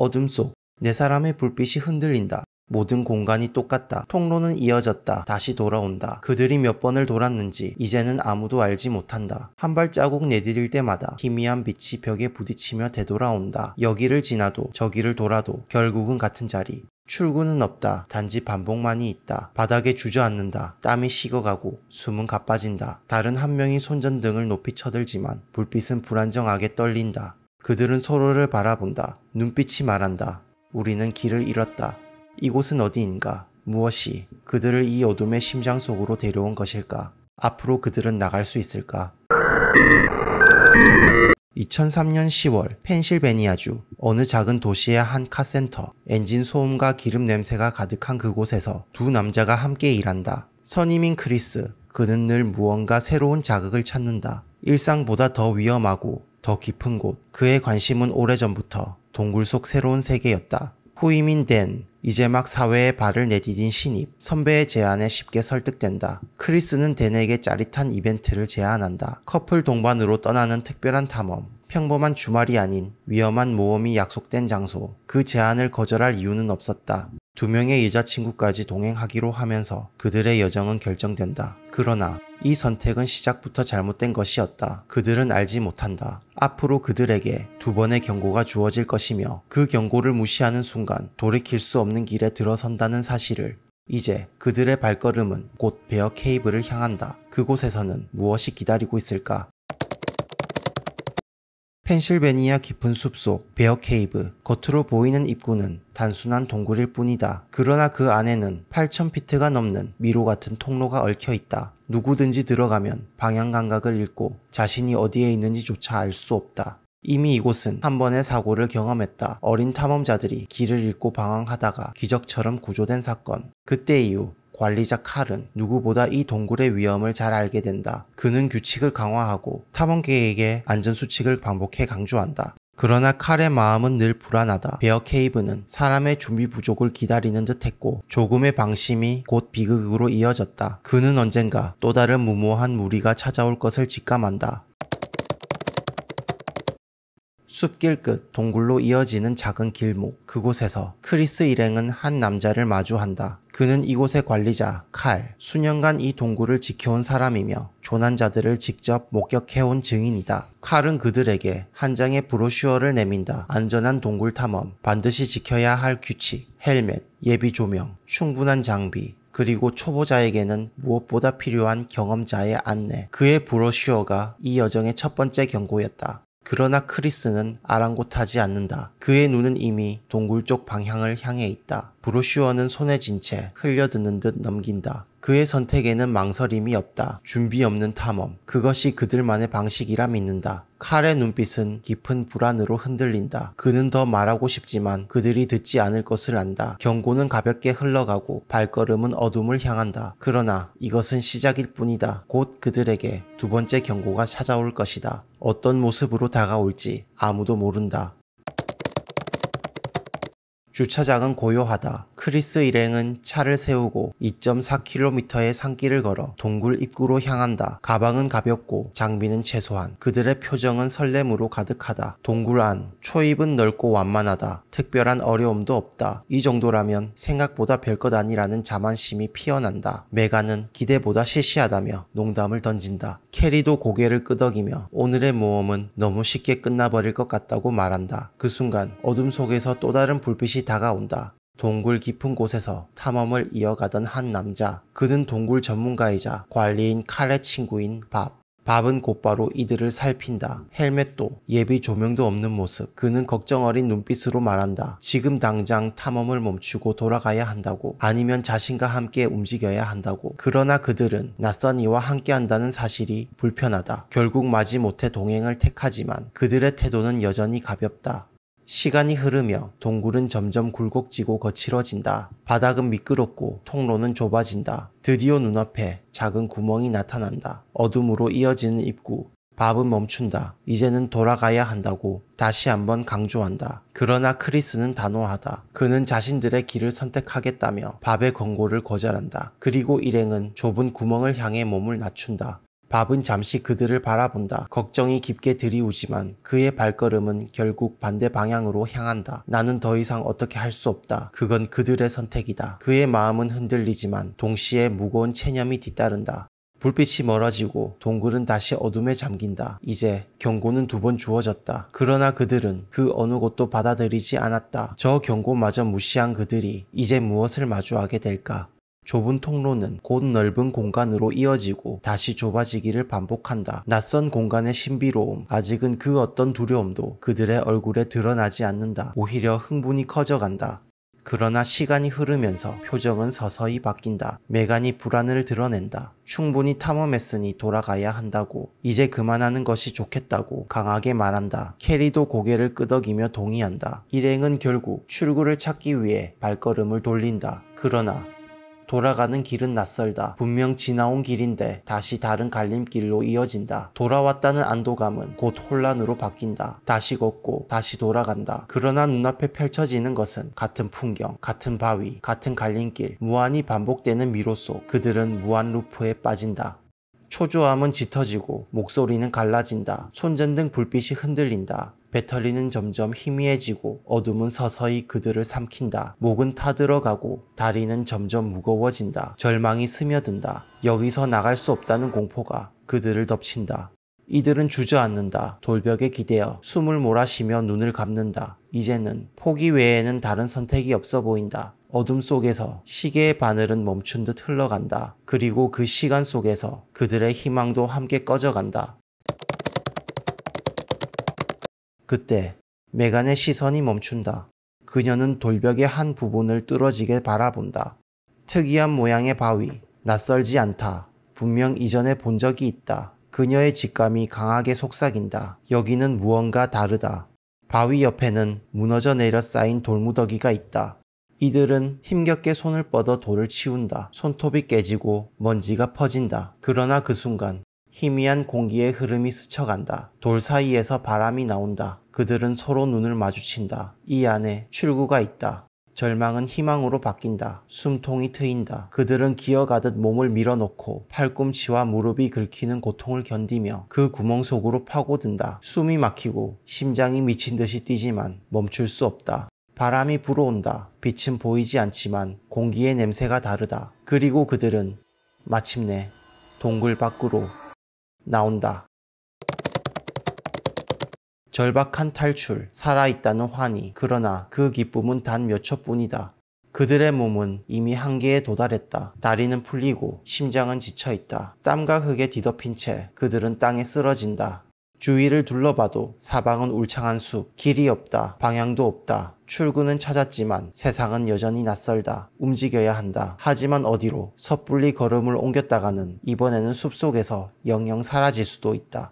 어둠 속 네 사람의 불빛이 흔들린다. 모든 공간이 똑같다. 통로는 이어졌다. 다시 돌아온다. 그들이 몇 번을 돌았는지 이제는 아무도 알지 못한다. 한 발자국 내디딜 때마다 희미한 빛이 벽에 부딪히며 되돌아온다. 여기를 지나도 저기를 돌아도 결국은 같은 자리. 출구는 없다. 단지 반복만이 있다. 바닥에 주저앉는다. 땀이 식어가고 숨은 가빠진다. 다른 한 명이 손전등을 높이 쳐들지만 불빛은 불안정하게 떨린다. 그들은 서로를 바라본다. 눈빛이 말한다. 우리는 길을 잃었다. 이곳은 어디인가? 무엇이 그들을 이 어둠의 심장 속으로 데려온 것일까? 앞으로 그들은 나갈 수 있을까? 2003년 10월 펜실베니아주 어느 작은 도시의 한 카센터. 엔진 소음과 기름 냄새가 가득한 그곳에서 두 남자가 함께 일한다. 선임인 크리스. 그는 늘 무언가 새로운 자극을 찾는다. 일상보다 더 위험하고 더 깊은 곳. 그의 관심은 오래전부터 동굴 속 새로운 세계였다. 후임인 댄. 이제 막 사회에 발을 내디딘 신입. 선배의 제안에 쉽게 설득된다. 크리스는 댄에게 짜릿한 이벤트를 제안한다. 커플 동반으로 떠나는 특별한 탐험. 평범한 주말이 아닌 위험한 모험이 약속된 장소. 그 제안을 거절할 이유는 없었다. 두 명의 여자친구까지 동행하기로 하면서 그들의 여정은 결정된다. 그러나 이 선택은 시작부터 잘못된 것이었다. 그들은 알지 못한다. 앞으로 그들에게 두 번의 경고가 주어질 것이며 그 경고를 무시하는 순간 돌이킬 수 없는 길에 들어선다는 사실을. 이제 그들의 발걸음은 곧 베어 케이브를 향한다. 그곳에서는 무엇이 기다리고 있을까? 펜실베니아 깊은 숲속 베어 케이브. 겉으로 보이는 입구는 단순한 동굴일 뿐이다. 그러나 그 안에는 8,000피트가 넘는 미로 같은 통로가 얽혀 있다. 누구든지 들어가면 방향 감각을 잃고 자신이 어디에 있는지조차 알 수 없다. 이미 이곳은 한 번의 사고를 경험했다. 어린 탐험자들이 길을 잃고 방황하다가 기적처럼 구조된 사건. 그때 이후 관리자 칼은 누구보다 이 동굴의 위험을 잘 알게 된다. 그는 규칙을 강화하고 탐험객에게 안전수칙을 반복해 강조한다. 그러나 칼의 마음은 늘 불안하다. 베어 케이브는 사람의 준비 부족을 기다리는 듯했고 조금의 방심이 곧 비극으로 이어졌다. 그는 언젠가 또 다른 무모한 무리가 찾아올 것을 직감한다. 숲길 끝 동굴로 이어지는 작은 길목. 그곳에서 크리스 일행은 한 남자를 마주한다. 그는 이곳의 관리자 칼. 수년간 이 동굴을 지켜온 사람이며 조난자들을 직접 목격해온 증인이다. 칼은 그들에게 한 장의 브로슈어를 내민다. 안전한 동굴 탐험, 반드시 지켜야 할 규칙, 헬멧, 예비 조명, 충분한 장비, 그리고 초보자에게는 무엇보다 필요한 경험자의 안내. 그의 브로슈어가 이 여정의 첫 번째 경고였다. 그러나 크리스는 아랑곳하지 않는다. 그의 눈은 이미 동굴 쪽 방향을 향해 있다. 브로슈어는 손에 쥔 채 흘려드는 듯 넘긴다. 그의 선택에는 망설임이 없다. 준비 없는 탐험. 그것이 그들만의 방식이라 믿는다. 칼의 눈빛은 깊은 불안으로 흔들린다. 그는 더 말하고 싶지만 그들이 듣지 않을 것을 안다. 경고는 가볍게 흘러가고 발걸음은 어둠을 향한다. 그러나 이것은 시작일 뿐이다. 곧 그들에게 두 번째 경고가 찾아올 것이다. 어떤 모습으로 다가올지 아무도 모른다. 주차장은 고요하다. 크리스 일행은 차를 세우고 2.4km의 산길을 걸어 동굴 입구로 향한다. 가방은 가볍고 장비는 최소한. 그들의 표정은 설렘으로 가득하다. 동굴 안, 초입은 넓고 완만하다. 특별한 어려움도 없다. 이 정도라면 생각보다 별것 아니라는 자만심이 피어난다. 메가는 기대보다 시시하다며 농담을 던진다. 캐리도 고개를 끄덕이며 오늘의 모험은 너무 쉽게 끝나버릴 것 같다고 말한다. 그 순간 어둠 속에서 또 다른 불빛이 다가온다. 동굴 깊은 곳에서 탐험을 이어가던 한 남자. 그는 동굴 전문가이자 관리인 칼의 친구인 밥. 밥은 곧바로 이들을 살핀다. 헬멧도 예비 조명도 없는 모습. 그는 걱정 어린 눈빛으로 말한다. 지금 당장 탐험을 멈추고 돌아가야 한다고. 아니면 자신과 함께 움직여야 한다고. 그러나 그들은 낯선 이와 함께 한다는 사실이 불편하다. 결국 마지못해 동행을 택하지만 그들의 태도는 여전히 가볍다. 시간이 흐르며 동굴은 점점 굴곡지고 거칠어진다. 바닥은 미끄럽고 통로는 좁아진다. 드디어 눈앞에 작은 구멍이 나타난다. 어둠으로 이어지는 입구. 밥은 멈춘다. 이제는 돌아가야 한다고 다시 한번 강조한다. 그러나 크리스는 단호하다. 그는 자신들의 길을 선택하겠다며 밥의 권고를 거절한다. 그리고 일행은 좁은 구멍을 향해 몸을 낮춘다. 밥은 잠시 그들을 바라본다. 걱정이 깊게 들이우지만 그의 발걸음은 결국 반대 방향으로 향한다. 나는 더 이상 어떻게 할 수 없다. 그건 그들의 선택이다. 그의 마음은 흔들리지만 동시에 무거운 체념이 뒤따른다. 불빛이 멀어지고 동굴은 다시 어둠에 잠긴다. 이제 경고는 2번 주어졌다. 그러나 그들은 그 어느 것도 받아들이지 않았다. 저 경고마저 무시한 그들이 이제 무엇을 마주하게 될까? 좁은 통로는 곧 넓은 공간으로 이어지고 다시 좁아지기를 반복한다. 낯선 공간의 신비로움, 아직은 그 어떤 두려움도 그들의 얼굴에 드러나지 않는다. 오히려 흥분이 커져간다. 그러나 시간이 흐르면서 표정은 서서히 바뀐다. 메간이 불안을 드러낸다. 충분히 탐험했으니 돌아가야 한다고. 이제 그만하는 것이 좋겠다고 강하게 말한다. 캐리도 고개를 끄덕이며 동의한다. 일행은 결국 출구를 찾기 위해 발걸음을 돌린다. 그러나 돌아가는 길은 낯설다. 분명 지나온 길인데 다시 다른 갈림길로 이어진다. 돌아왔다는 안도감은 곧 혼란으로 바뀐다. 다시 걷고 다시 돌아간다. 그러나 눈앞에 펼쳐지는 것은 같은 풍경, 같은 바위, 같은 갈림길, 무한히 반복되는 미로 속 그들은 무한 루프에 빠진다. 초조함은 짙어지고 목소리는 갈라진다. 손전등 불빛이 흔들린다. 배터리는 점점 희미해지고 어둠은 서서히 그들을 삼킨다. 목은 타들어가고 다리는 점점 무거워진다. 절망이 스며든다. 여기서 나갈 수 없다는 공포가 그들을 덮친다. 이들은 주저앉는다. 돌벽에 기대어 숨을 몰아쉬며 눈을 감는다. 이제는 포기 외에는 다른 선택이 없어 보인다. 어둠 속에서 시계의 바늘은 멈춘 듯 흘러간다. 그리고 그 시간 속에서 그들의 희망도 함께 꺼져간다. 그때 메간의 시선이 멈춘다. 그녀는 돌벽의 한 부분을 뚫어지게 바라본다. 특이한 모양의 바위, 낯설지 않다. 분명 이전에 본 적이 있다. 그녀의 직감이 강하게 속삭인다. 여기는 무언가 다르다. 바위 옆에는 무너져 내려 쌓인 돌무더기가 있다. 이들은 힘겹게 손을 뻗어 돌을 치운다. 손톱이 깨지고 먼지가 퍼진다. 그러나 그 순간 희미한 공기의 흐름이 스쳐간다. 돌 사이에서 바람이 나온다. 그들은 서로 눈을 마주친다. 이 안에 출구가 있다. 절망은 희망으로 바뀐다. 숨통이 트인다. 그들은 기어가듯 몸을 밀어넣고 팔꿈치와 무릎이 긁히는 고통을 견디며 그 구멍 속으로 파고든다. 숨이 막히고 심장이 미친 듯이 뛰지만 멈출 수 없다. 바람이 불어온다. 빛은 보이지 않지만 공기의 냄새가 다르다. 그리고 그들은 마침내 동굴 밖으로 나온다. 절박한 탈출, 살아있다는 환희. 그러나 그 기쁨은 단 몇 초뿐이다. 그들의 몸은 이미 한계에 도달했다. 다리는 풀리고 심장은 지쳐있다. 땀과 흙에 뒤덮인 채 그들은 땅에 쓰러진다. 주위를 둘러봐도 사방은 울창한 숲, 길이 없다, 방향도 없다. 출구는 찾았지만 세상은 여전히 낯설다. 움직여야 한다. 하지만 어디로? 섣불리 걸음을 옮겼다가는 이번에는 숲속에서 영영 사라질 수도 있다.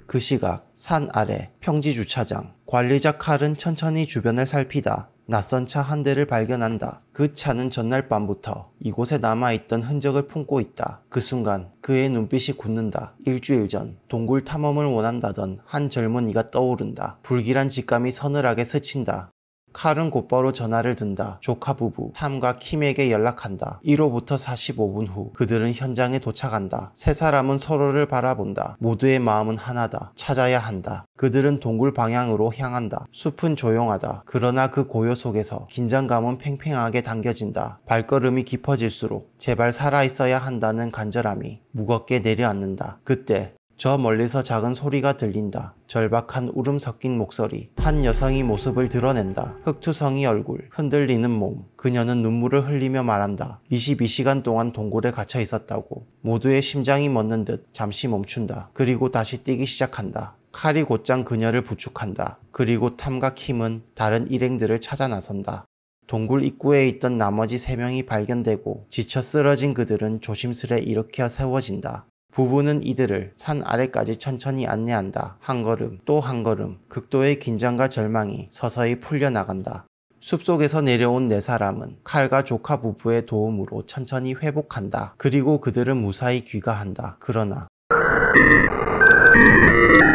그 시각 산 아래 평지 주차장. 관리자 칼은 천천히 주변을 살피다 낯선 차 한 대를 발견한다. 그 차는 전날 밤부터 이곳에 남아있던 흔적을 품고 있다. 그 순간 그의 눈빛이 굳는다. 일주일 전 동굴 탐험을 원한다던 한 젊은이가 떠오른다. 불길한 직감이 서늘하게 스친다. 칼은 곧바로 전화를 든다. 조카 부부 탐과 킴에게 연락한다. 이로부터 45분 후 그들은 현장에 도착한다. 세 사람은 서로를 바라본다. 모두의 마음은 하나다. 찾아야 한다. 그들은 동굴 방향으로 향한다. 숲은 조용하다. 그러나 그 고요 속에서 긴장감은 팽팽하게 당겨진다. 발걸음이 깊어질수록 제발 살아있어야 한다는 간절함이 무겁게 내려앉는다. 그때 저 멀리서 작은 소리가 들린다. 절박한 울음 섞인 목소리. 한 여성이 모습을 드러낸다. 흑투성이 얼굴, 흔들리는 몸. 그녀는 눈물을 흘리며 말한다. 22시간 동안 동굴에 갇혀 있었다고. 모두의 심장이 멎는 듯 잠시 멈춘다. 그리고 다시 뛰기 시작한다. 칼이 곧장 그녀를 부축한다. 그리고 탐과 킴은 다른 일행들을 찾아 나선다. 동굴 입구에 있던 나머지 3명이 발견되고 지쳐 쓰러진 그들은 조심스레 일으켜 세워진다. 부부는 이들을 산 아래까지 천천히 안내한다. 한 걸음 또 한 걸음 극도의 긴장과 절망이 서서히 풀려나간다. 숲속에서 내려온 4사람은 칼과 조카 부부의 도움으로 천천히 회복한다. 그리고 그들은 무사히 귀가한다. 그러나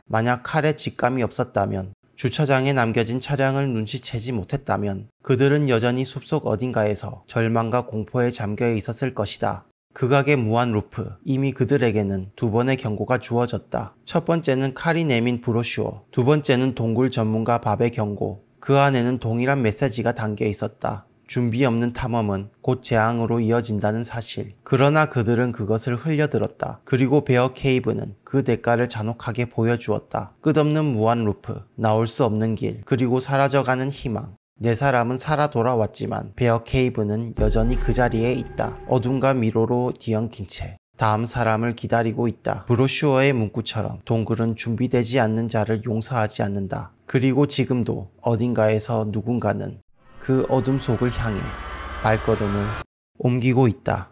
만약 칼의 직감이 없었다면, 주차장에 남겨진 차량을 눈치채지 못했다면 그들은 여전히 숲속 어딘가에서 절망과 공포에 잠겨 있었을 것이다. 극악의 무한 루프. 이미 그들에게는 두 번의 경고가 주어졌다. 첫 번째는 칼이 내민 브로슈어, 두 번째는 동굴 전문가 밥의 경고. 그 안에는 동일한 메시지가 담겨 있었다. 준비 없는 탐험은 곧 재앙으로 이어진다는 사실. 그러나 그들은 그것을 흘려들었다. 그리고 베어 케이브는 그 대가를 잔혹하게 보여주었다. 끝없는 무한 루프, 나올 수 없는 길, 그리고 사라져가는 희망. 네 사람은 살아 돌아왔지만 베어 케이브는 여전히 그 자리에 있다. 어둠과 미로로 뒤엉킨 채 다음 사람을 기다리고 있다. 브로슈어의 문구처럼 동굴은 준비되지 않는 자를 용서하지 않는다. 그리고 지금도 어딘가에서 누군가는 그 어둠 속을 향해 발걸음을 옮기고 있다.